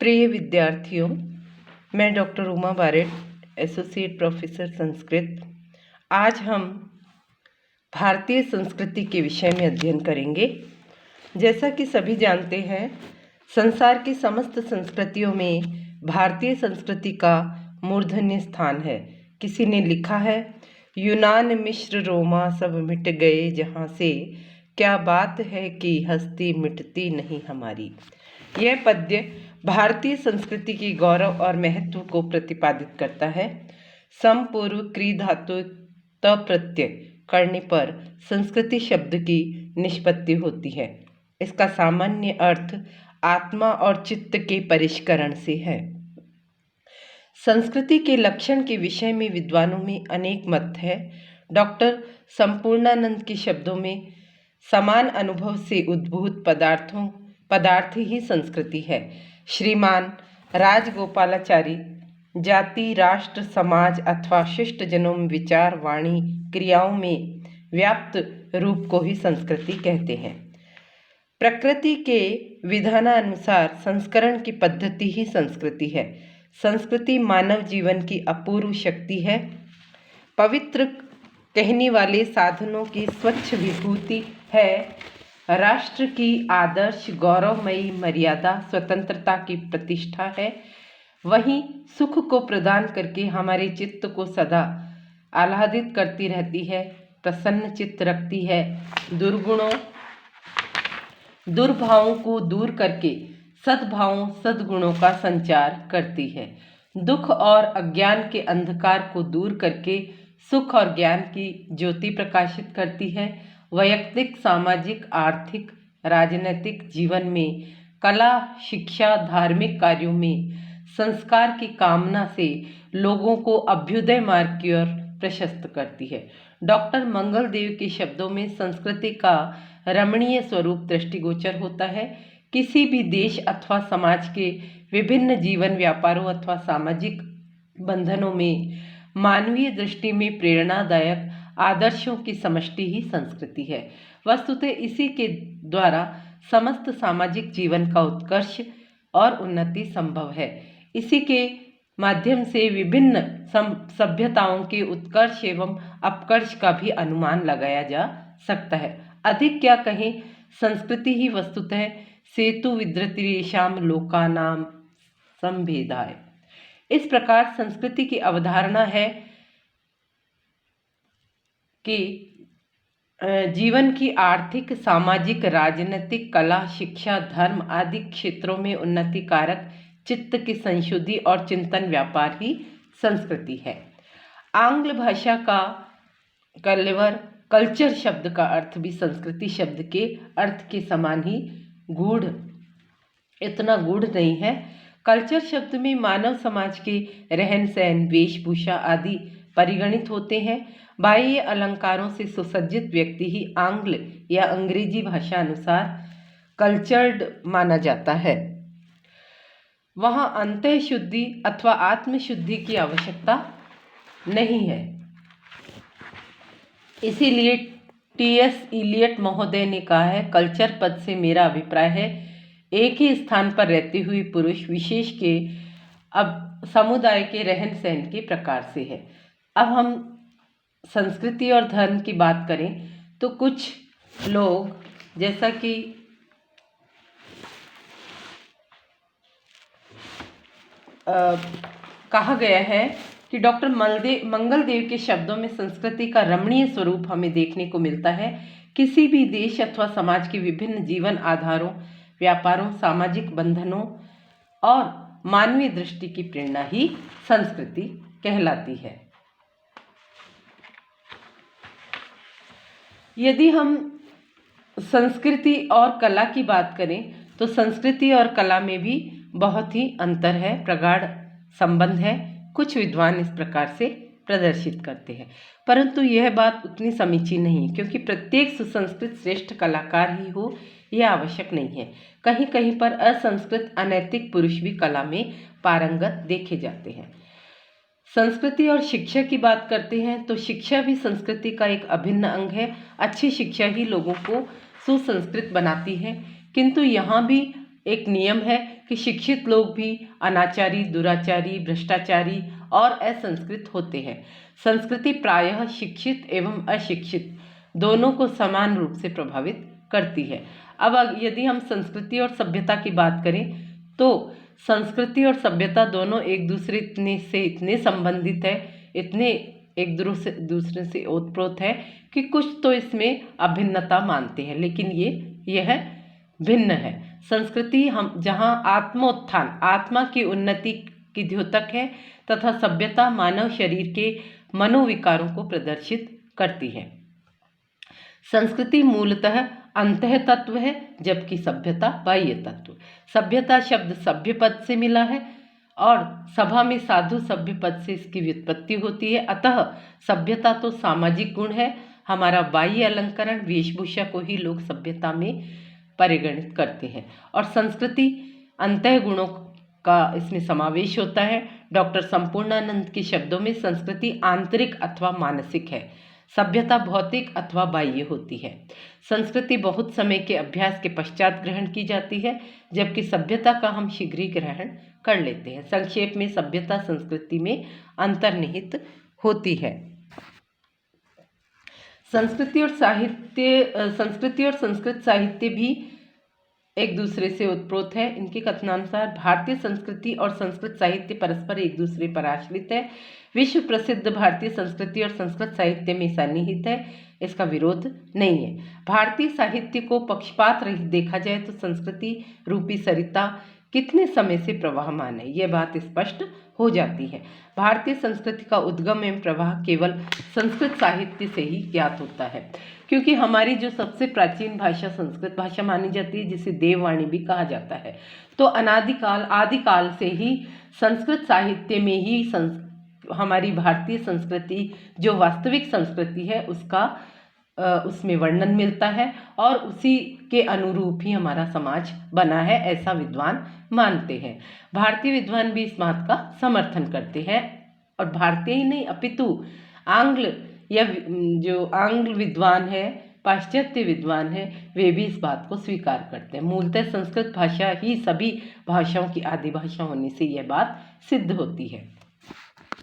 प्रिय विद्यार्थियों, मैं doctor Uma Barrett, associate professor Sanskrit. आज हम भारतीय संस्कृति के विषय में अध्ययन करेंगे। जैसा कि सभी जानते हैं, संसार की समस्त संस्कृतियों में भारतीय संस्कृति का मूर्धन्य स्थान है। किसी ने लिखा है, यूनान मिस्र रोमा सब मिट गए जहाँ से, क्या बात है कि हस्ती मिटती नहीं हमारी। यह पद्य भारतीय संस्कृति की गौरव और महत्व को प्रतिपादित करता है। समपूर्व क्री धातु त प्रत्यय करने पर संस्कृति शब्द की निष्पत्ति होती है। इसका सामान्य अर्थ आत्मा और चित्त के परिष्करण से है। संस्कृति के लक्षण के विषय में विद्वानों में अनेक मत है। डॉक्टर संपूर्णानंद के शब्दों में समान अनुभव से उद्भूत पदार्थ ही संस्कृति है। श्रीमान राजगोपालाचारी जाति, राष्ट्र, समाज अथवा शिष्ट जनों में विचार, वाणी, क्रियाओं में व्याप्त रूप को ही संस्कृति कहते हैं। प्रकृति के विधानानुसार संस्करण की पद्धति ही संस्कृति है। संस्कृति मानव जीवन की अपूर्व शक्ति है। पवित्र कहने वाले साधनों की स्वच्छ विभूति है। राष्ट्र की आदर्श गौरवमयी मर्यादा स्वतंत्रता की प्रतिष्ठा है। वहीं सुख को प्रदान करके हमारे चित्त को सदा आह्लादित करती रहती है, प्रसन्न चित्त रखती है। दुर्भावों को दूर करके सद्भावों सद्गुणों का संचार करती है। दुख और अज्ञान के अंधकार को दूर करके सुख और ज्ञान की ज्योति प्रकाशित करती है। वैयक्तिक, सामाजिक, आर्थिक, राजनीतिक जीवन में, कला, शिक्षा, धार्मिक कार्यों में संस्कार की कामना से लोगों को अभ्युदय मार्ग की ओर प्रशस्त करती है। डॉक्टर मंगलदेव के शब्दों में संस्कृति का रमणीय स्वरूप दृष्टिगोचर होता है। किसी भी देश अथवा समाज के विभिन्न जीवन व्यापारों अथवा सामाजिक बंधनों में मानवीय दृष्टि में प्रेरणादायक आदर्शों की समष्टि ही संस्कृति है। वस्तुतः इसी के द्वारा समस्त सामाजिक जीवन का उत्कर्ष और उन्नति संभव है। इसी के माध्यम से विभिन्न सभ्यताओं के उत्कर्ष एवं अपकर्ष का भी अनुमान लगाया जा सकता है। अधिक क्या कहें, संस्कृति ही वस्तुतः सेतु विद्रतिरेषां लोकानां संभेदाय। इस प्रकार संस्कृति की अवधारणा है कि जीवन की आर्थिक, सामाजिक, राजनीतिक, कला, शिक्षा, धर्म आदि क्षेत्रों में उन्नति कारक चित्त की संशुद्धि और चिंतन व्यापार ही संस्कृति है। आंग्ल भाषा का कल्चर शब्द का अर्थ भी संस्कृति शब्द के अर्थ के समान ही इतना गूढ़ नहीं है। कल्चर शब्द में मानव समाज के रहन सहन, वेशभूषा आदि परिगणित होते हैं। बाह्य अलंकारों से सुसज्जित व्यक्ति ही आंग्ल या अंग्रेजी भाषा अनुसार कल्चर्ड माना जाता है। वहाँ अंतः शुद्धि अथवा आत्मशुद्धि की आवश्यकता नहीं है। इसीलिए टी.एस. इलियट महोदय ने कहा है, कल्चर पद से मेरा अभिप्राय है एक ही स्थान पर रहते हुए पुरुष विशेष के अब समुदाय के रहन सहन के प्रकार से है। अब हम संस्कृति और धर्म की बात करें तो कुछ लोग, जैसा कि कहा गया है कि डॉक्टर मंगलदेव के शब्दों में संस्कृति का रमणीय स्वरूप हमें देखने को मिलता है। किसी भी देश अथवा समाज के विभिन्न जीवन आधारों, व्यापारों, सामाजिक बंधनों और मानवीय दृष्टि की प्रेरणा ही संस्कृति कहलाती है। यदि हम संस्कृति और कला की बात करें तो संस्कृति और कला में भी बहुत ही अंतर है, प्रगाढ़ संबंध है। कुछ विद्वान इस प्रकार से प्रदर्शित करते हैं, परंतु यह बात उतनी समीचीन नहीं, क्योंकि प्रत्येक सुसंस्कृत श्रेष्ठ कलाकार ही हो यह आवश्यक नहीं है। कहीं कहीं पर असंस्कृत अनैतिक पुरुष भी कला में पारंगत देखे जाते हैं। संस्कृति और शिक्षा की बात करते हैं तो शिक्षा भी संस्कृति का एक अभिन्न अंग है। अच्छी शिक्षा ही लोगों को सुसंस्कृत बनाती है, किंतु यहाँ भी एक नियम है कि शिक्षित लोग भी अनाचारी, दुराचारी, भ्रष्टाचारी और असंस्कृत होते हैं। संस्कृति प्रायः शिक्षित एवं अशिक्षित दोनों को समान रूप से प्रभावित करती है। अब यदि हम संस्कृति और सभ्यता की बात करें तो संस्कृति और सभ्यता दोनों एक दूसरे से इतने संबंधित है, इतने एक दूसरे से ओतप्रोत है कि कुछ तो इसमें अभिन्नता मानते हैं, लेकिन यह भिन्न है। संस्कृति हम जहाँ आत्मोत्थान, आत्मा की उन्नति की द्योतक है, तथा सभ्यता मानव शरीर के मनोविकारों को प्रदर्शित करती है। संस्कृति मूलतः अंतः तत्व है, जबकि सभ्यता बाह्य तत्व। सभ्यता शब्द सभ्य पद से मिला है और सभा में साधु सभ्य पद से इसकी व्युत्पत्ति होती है। अतः सभ्यता तो सामाजिक गुण है। हमारा बाह्य अलंकरण, वेशभूषा को ही लोग सभ्यता में परिगणित करते हैं, और संस्कृति अंतः गुणों का इसमें समावेश होता है। डॉक्टर संपूर्णानंद के शब्दों में संस्कृति आंतरिक अथवा मानसिक है, सभ्यता भौतिक अथवा बाह्य होती है। संस्कृति बहुत समय के अभ्यास के पश्चात ग्रहण की जाती है, जबकि सभ्यता का हम शीघ्र ही ग्रहण कर लेते हैं। संक्षेप में सभ्यता संस्कृति में अंतर्निहित होती है। संस्कृति और संस्कृत साहित्य भी एक दूसरे से उत्प्रोत है। इनके कथनानुसार भारतीय संस्कृति और संस्कृत साहित्य परस्पर एक दूसरे पर आश्रित है। विश्व प्रसिद्ध भारतीय संस्कृति और संस्कृत साहित्य में सन्निहित है, इसका विरोध नहीं है। भारतीय साहित्य को पक्षपात रहित देखा जाए तो संस्कृति रूपी सरिता कितने समय से प्रवाहमान है, यह बात स्पष्ट हो जाती है। भारतीय संस्कृति का उद्गम एवं प्रवाह केवल संस्कृत साहित्य से ही ज्ञात होता है, क्योंकि हमारी जो सबसे प्राचीन भाषा संस्कृत भाषा मानी जाती है, जिसे देववाणी भी कहा जाता है, तो आदिकाल से ही संस्कृत साहित्य में ही हमारी भारतीय संस्कृति जो वास्तविक संस्कृति है उसमें वर्णन मिलता है, और उसी के अनुरूप ही हमारा समाज बना है, ऐसा विद्वान मानते हैं। भारतीय विद्वान भी इस बात का समर्थन करते हैं, और भारतीय ही नहीं अपितु जो आंग्ल विद्वान है, पाश्चात्य विद्वान है, वे भी इस बात को स्वीकार करते हैं। मूलतः संस्कृत भाषा ही सभी भाषाओं की आदि भाषा होने से यह बात सिद्ध होती है।